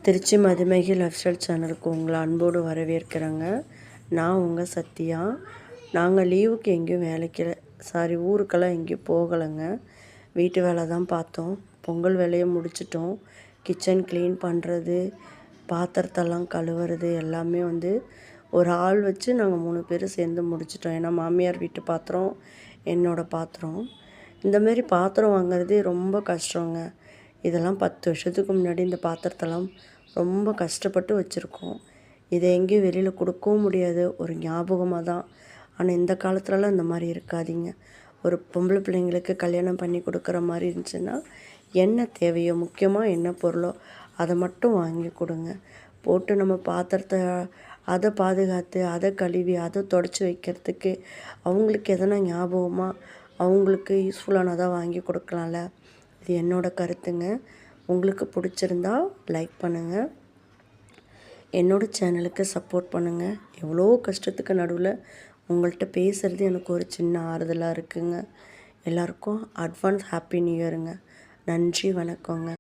Trichy மதுமகி life style சேனலுக்கு உங்களை அன்போடு வரவேற்கிறேங்க. நான் உங்கள் சத்யா. நாங்கள் லீவுக்கு எங்கேயும் ஊருக்கெல்லாம் எங்கேயும் போகலைங்க. வீட்டு வேலை தான் பார்த்தோம். பொங்கல் வேலையை முடிச்சிட்டோம். கிச்சன் க்ளீன் பண்ணுறது, பாத்திரத்தெல்லாம் கழுவுறது எல்லாமே ஒரு ஆள் வச்சு நாங்கள் 3 பேர் சேர்ந்து முடிச்சிட்டோம். ஏன்னா மாமியார் வீட்டு பாத்திரம், என்னோடய பாத்திரம். இந்தமாரி பாத்திரம் வாங்குறதே ரொம்ப கஷ்டங்க. இதெல்லாம் 10 வருஷத்துக்கு முன்னாடி இந்த பாத்திரத்தெல்லாம் ரொம்ப கஷ்டப்பட்டு வச்சுருக்கோம். இதை எங்கேயும் வெளியில் கொடுக்கவும் முடியாது, ஒரு ஞாபகமாக தான். ஆனால் இந்த காலத்துலலாம் இந்த மாதிரி இருக்காதீங்க. ஒரு பொம்பளை பிள்ளைங்களுக்கு கல்யாணம் பண்ணி கொடுக்குற மாதிரி இருந்துச்சுன்னா என்ன தேவையோ, முக்கியமாக என்ன பொருளோ அதை மட்டும் வாங்கி கொடுங்க. போட்டு நம்ம பாத்திரத்தை அதை பாதுகாத்து, அதை கழுவி, அதை தொடச்சி வைக்கிறதுக்கு அவங்களுக்கு எதனா ஞாபகமாக அவங்களுக்கு யூஸ்ஃபுல்லானதாக வாங்கி கொடுக்கலாம்ல. இது என்னோடய கருத்துங்க. உங்களுக்கு பிடிச்சிருந்தா லைக் பண்ணுங்கள். என்னோடய சேனலுக்கு சப்போர்ட் பண்ணுங்கள். எவ்வளோ கஷ்டத்துக்கு நடுவில் உங்கள்கிட்ட பேசுகிறது எனக்கு ஒரு சின்ன ஆறுதலாக இருக்குங்க. எல்லாருக்கும் அட்வான்ஸ் ஹாப்பி நியூ இயருங்க. நன்றி, வணக்கங்க.